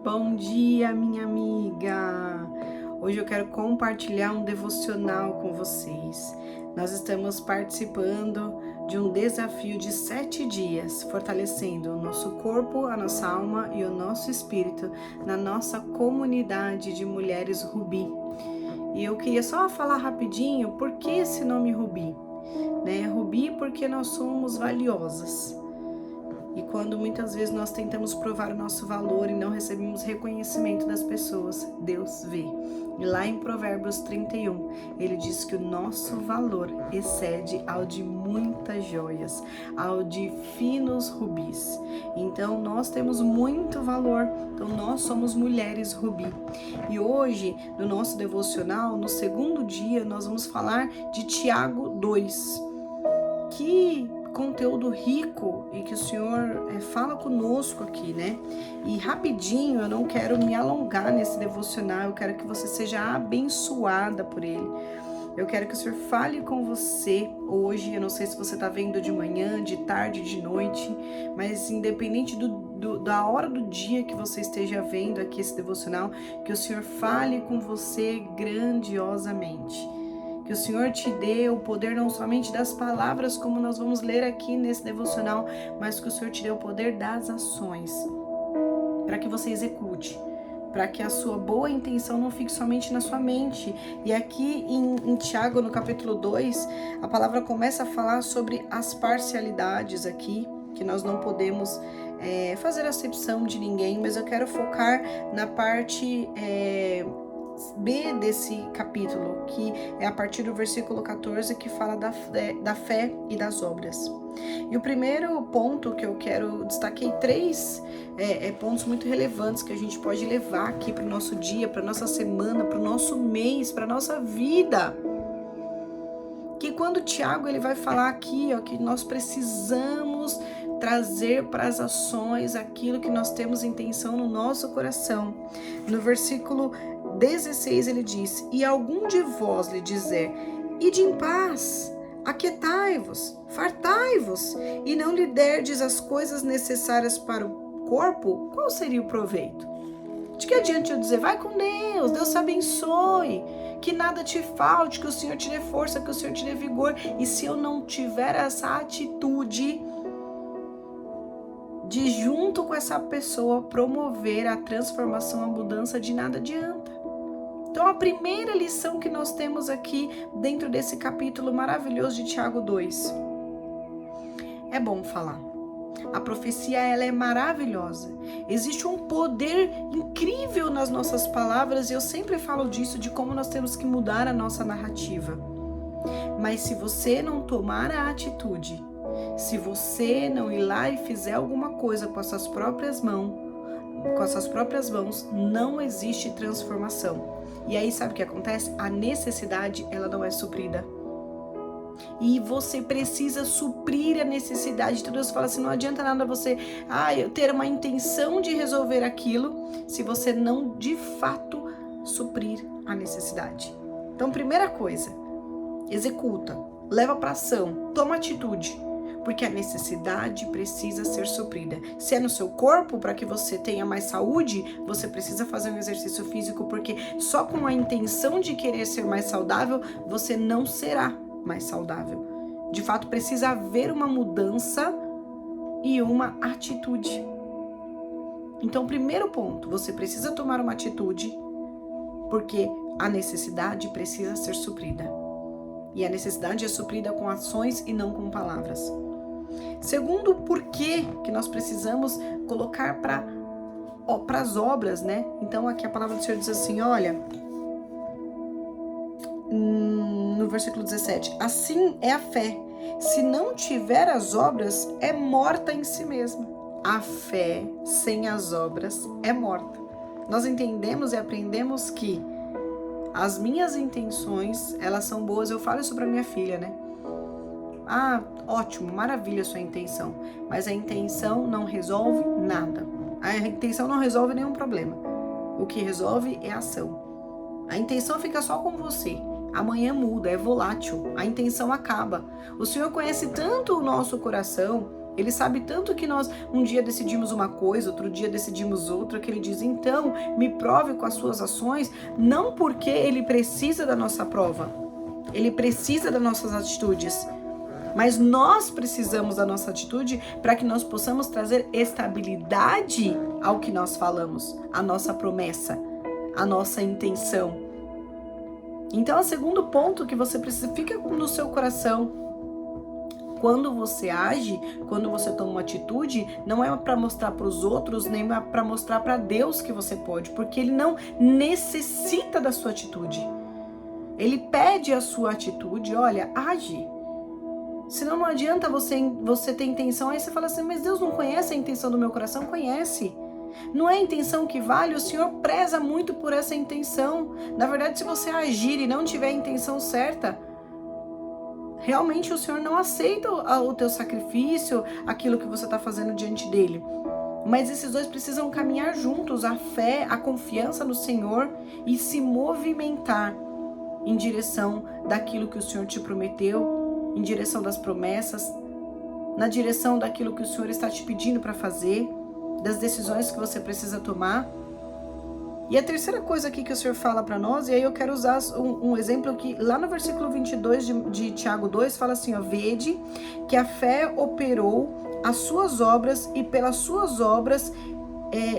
Bom dia, minha amiga! Hoje eu quero compartilhar um devocional com vocês. Nós estamos participando de um desafio de 7 dias, fortalecendo o nosso corpo, a nossa alma e o nosso espírito na nossa comunidade de mulheres Rubi. E eu queria só falar rapidinho por que esse nome Rubi, né? Rubi porque nós somos valiosas. E quando muitas vezes nós tentamos provar o nosso valor e não recebemos reconhecimento das pessoas, Deus vê. E lá em Provérbios 31, ele diz que o nosso valor excede ao de muitas joias, ao de finos rubis. Então nós temos muito valor, então nós somos mulheres rubi. E hoje, no nosso devocional, no segundo dia, nós vamos falar de Tiago 2. Que conteúdo rico e que o Senhor fala conosco aqui, né? E rapidinho, eu não quero me alongar nesse devocional, eu quero que você seja abençoada por ele. Eu quero que o Senhor fale com você hoje. Eu não sei se você está vendo de manhã, de tarde, de noite, mas independente da hora do dia que você esteja vendo aqui esse devocional, que o Senhor fale com você grandiosamente. Que o Senhor te dê o poder não somente das palavras, como nós vamos ler aqui nesse devocional, mas que o Senhor te dê o poder das ações, para que você execute, para que a sua boa intenção não fique somente na sua mente. E aqui em Tiago, no capítulo 2, a palavra começa a falar sobre as parcialidades aqui, que nós não podemos fazer acepção de ninguém, mas eu quero focar na parte B desse capítulo, que é a partir do versículo 14, que fala da fé e das obras. E o primeiro ponto que eu quero, destaquei 3 pontos muito relevantes que a gente pode levar aqui para o nosso dia, para a nossa semana, para o nosso mês, para a nossa vida. Que quando Tiago ele vai falar aqui, ó, que nós precisamos trazer para as ações aquilo que nós temos intenção no nosso coração. No versículo 16 ele diz: e algum de vós lhe dizer, ide em paz, aquietai-vos, fartai-vos, e não lhe derdes as coisas necessárias para o corpo, qual seria o proveito? De que adianta eu dizer, vai com Deus, Deus te abençoe, que nada te falte, que o Senhor te dê força, que o Senhor te dê vigor, e se eu não tiver essa atitude de junto com essa pessoa promover a transformação, a mudança, de nada adianta. Então a primeira lição que nós temos aqui dentro desse capítulo maravilhoso de Tiago 2, é bom falar. A profecia ela é maravilhosa. Existe um poder incrível nas nossas palavras e eu sempre falo disso, de como nós temos que mudar a nossa narrativa. Mas se você não tomar a atitude, se você não ir lá e fizer alguma coisa com as suas próprias mãos, não existe transformação. E aí sabe o que acontece? A necessidade ela não é suprida. E você precisa suprir a necessidade. Então Deus fala assim, não adianta nada você ter uma intenção de resolver aquilo, se você não de fato suprir a necessidade. Então primeira coisa, executa, leva para ação, toma atitude, porque a necessidade precisa ser suprida. Se é no seu corpo, para que você tenha mais saúde, você precisa fazer um exercício físico, porque só com a intenção de querer ser mais saudável, você não será mais saudável. De fato, precisa haver uma mudança e uma atitude. Então, primeiro ponto, você precisa tomar uma atitude, porque a necessidade precisa ser suprida. E a necessidade é suprida com ações e não com palavras. Segundo, porquê que nós precisamos colocar para as obras, né? Então, aqui a palavra do Senhor diz assim, olha, no versículo 17, assim é a fé, se não tiver as obras, é morta em si mesma. A fé sem as obras é morta. Nós entendemos e aprendemos que as minhas intenções, elas são boas. Eu falo isso para minha filha, né? Ótimo, maravilha a sua intenção, mas a intenção não resolve nada. A intenção não resolve nenhum problema. O que resolve é a ação. A intenção fica só com você. Amanhã muda, é volátil. A intenção acaba. O Senhor conhece tanto o nosso coração Ele sabe tanto que nós um dia decidimos uma coisa, outro dia decidimos outra, que ele diz, então, me prove com as suas ações, não porque ele precisa da nossa prova, ele precisa das nossas atitudes, mas nós precisamos da nossa atitude para que nós possamos trazer estabilidade ao que nós falamos, a nossa promessa, a nossa intenção. Então, o segundo ponto que você precisa, fica no seu coração. Quando você age, quando você toma uma atitude, não é para mostrar para os outros, nem para mostrar para Deus que você pode, porque Ele não necessita da sua atitude. Ele pede a sua atitude, olha, age. Senão não adianta você ter intenção, aí você fala assim, mas Deus não conhece a intenção do meu coração? Conhece. Não é a intenção que vale, o Senhor preza muito por essa intenção. Na verdade, se você agir e não tiver a intenção certa, realmente o Senhor não aceita o teu sacrifício, aquilo que você está fazendo diante dele. Mas esses dois precisam caminhar juntos, a fé, a confiança no Senhor e se movimentar em direção daquilo que o Senhor te prometeu, em direção das promessas, na direção daquilo que o Senhor está te pedindo para fazer, das decisões que você precisa tomar. E a terceira coisa aqui que o Senhor fala para nós, e aí eu quero usar um exemplo que lá no versículo 22 de Tiago 2, fala assim, ó, vede que a fé operou as suas obras e pelas suas obras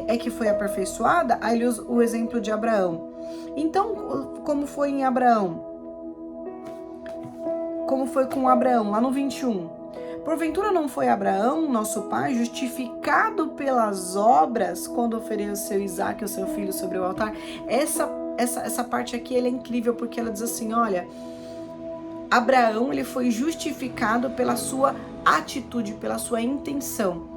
é que foi aperfeiçoada. Aí ele usa o exemplo de Abraão. Então, como foi em Abraão? Como foi com Abraão, lá no 21? Porventura não foi Abraão, nosso pai, justificado pelas obras quando ofereceu Isaque, o seu filho, sobre o altar? Essa parte aqui ela é incrível, porque ela diz assim, olha, Abraão ele foi justificado pela sua atitude, pela sua intenção.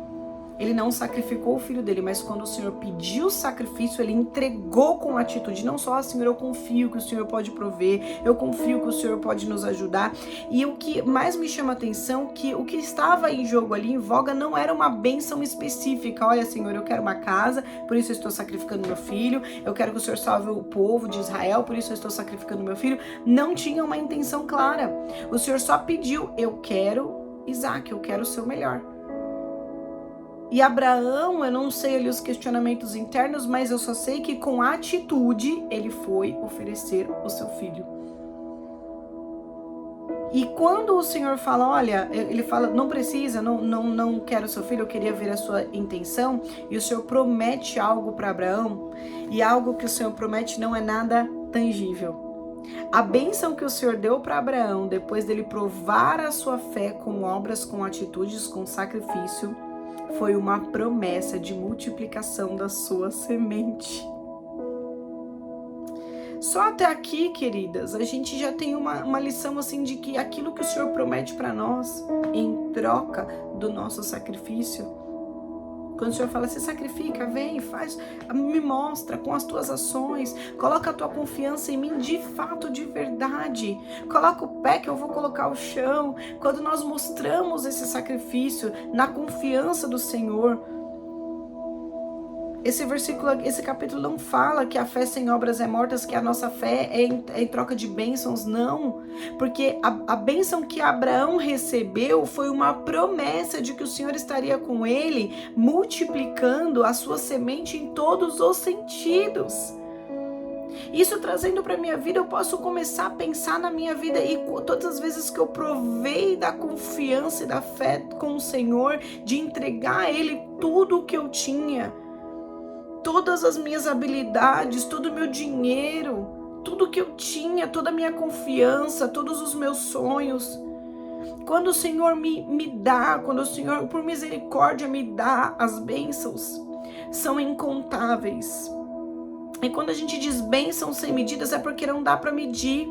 Ele não sacrificou o filho dele, mas quando o Senhor pediu o sacrifício, ele entregou com atitude. Não só, Senhor, eu confio que o Senhor pode prover, eu confio que o Senhor pode nos ajudar. E o que mais me chama a atenção, que o que estava em jogo ali, em voga, não era uma bênção específica. Olha, Senhor, eu quero uma casa, por isso eu estou sacrificando meu filho. Eu quero que o Senhor salve o povo de Israel, por isso eu estou sacrificando meu filho. Não tinha uma intenção clara. O Senhor só pediu, eu quero Isaque, eu quero o seu melhor. E Abraão, eu não sei ali os questionamentos internos, mas eu só sei que com atitude ele foi oferecer o seu filho. E quando o Senhor fala, olha, ele fala, não precisa, não quero o seu filho, eu queria ver a sua intenção, e o Senhor promete algo para Abraão, e algo que o Senhor promete não é nada tangível. A bênção que o Senhor deu para Abraão, depois dele provar a sua fé com obras, com atitudes, com sacrifício, foi uma promessa de multiplicação da sua semente. Só até aqui, queridas, a gente já tem uma lição assim de que aquilo que o Senhor promete para nós em troca do nosso sacrifício, quando o Senhor fala, se sacrifica, vem, faz, me mostra com as tuas ações, coloca a tua confiança em mim de fato, de verdade, coloca o pé que eu vou colocar o chão. Quando nós mostramos esse sacrifício na confiança do Senhor, esse capítulo não fala que a fé sem obras é morta, que a nossa fé é em troca de bênçãos, não. Porque a bênção que Abraão recebeu foi uma promessa de que o Senhor estaria com ele, multiplicando a sua semente em todos os sentidos. Isso trazendo para minha vida, eu posso começar a pensar na minha vida e todas as vezes que eu provei da confiança e da fé com o Senhor, de entregar a Ele tudo o que eu tinha, todas as minhas habilidades, todo o meu dinheiro, tudo que eu tinha, toda a minha confiança, todos os meus sonhos. Quando o Senhor me dá, quando o Senhor, por misericórdia, me dá as bênçãos, são incontáveis. E quando a gente diz bênçãos sem medidas, é porque não dá para medir.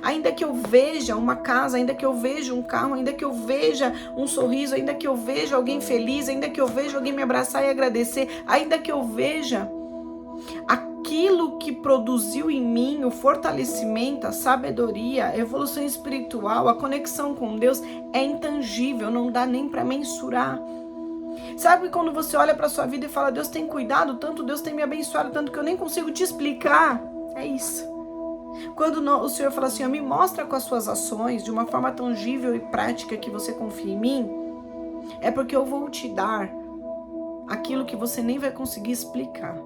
Ainda que eu veja uma casa, ainda que eu veja um carro, ainda que eu veja um sorriso, ainda que eu veja alguém feliz, ainda que eu veja alguém me abraçar e agradecer, ainda que eu veja aquilo que produziu em mim o fortalecimento, a sabedoria, a evolução espiritual, a conexão com Deus, é intangível, não dá nem para mensurar. Sabe quando você olha para sua vida e fala, Deus tem cuidado tanto, Deus tem me abençoado tanto que eu nem consigo te explicar? É isso. Quando o Senhor fala assim, me mostra com as suas ações, de uma forma tangível e prática que você confia em mim, É porque eu vou te dar aquilo que você nem vai conseguir explicar.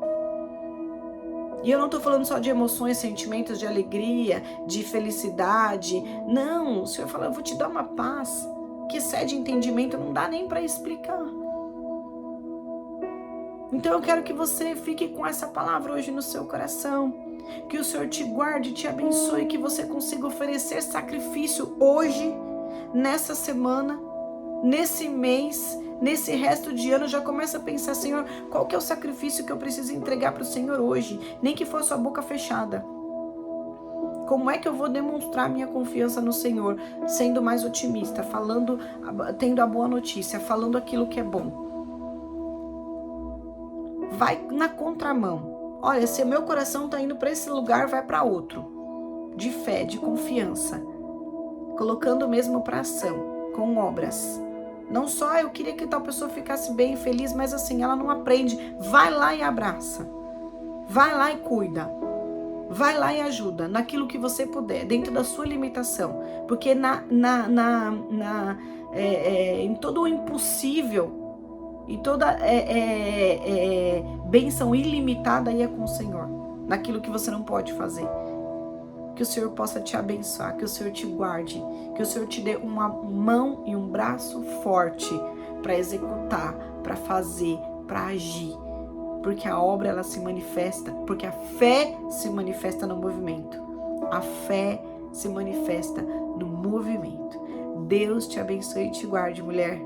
E eu não tô falando só de emoções, sentimentos de alegria, de felicidade. Não, o Senhor fala, eu vou te dar uma paz que excede entendimento, não dá nem para explicar. Então eu quero que você fique com essa palavra hoje no seu coração. Que o Senhor te guarde, te abençoe, que você consiga oferecer sacrifício hoje, nessa semana, nesse mês, nesse resto de ano. Já começa a pensar, Senhor, qual que é o sacrifício que eu preciso entregar para o Senhor hoje? Nem que for a sua boca fechada. Como é que eu vou demonstrar minha confiança no Senhor? Sendo mais otimista, falando, tendo a boa notícia, falando aquilo que é bom. Vai na contramão. Olha, se o meu coração está indo para esse lugar, vai para outro. De fé, de confiança. Colocando mesmo para ação, com obras. Não só eu queria que tal pessoa ficasse bem e feliz, mas assim, ela não aprende. Vai lá e abraça. Vai lá e cuida. Vai lá e ajuda naquilo que você puder, dentro da sua limitação. Porque em todo o impossível e toda bênção ilimitada aí é com o Senhor. Naquilo que você não pode fazer. Que o Senhor possa te abençoar, que o Senhor te guarde, que o Senhor te dê uma mão e um braço forte para executar, para fazer, para agir. Porque a obra ela se manifesta, porque a fé se manifesta no movimento. A fé se manifesta no movimento. Deus te abençoe e te guarde, mulher.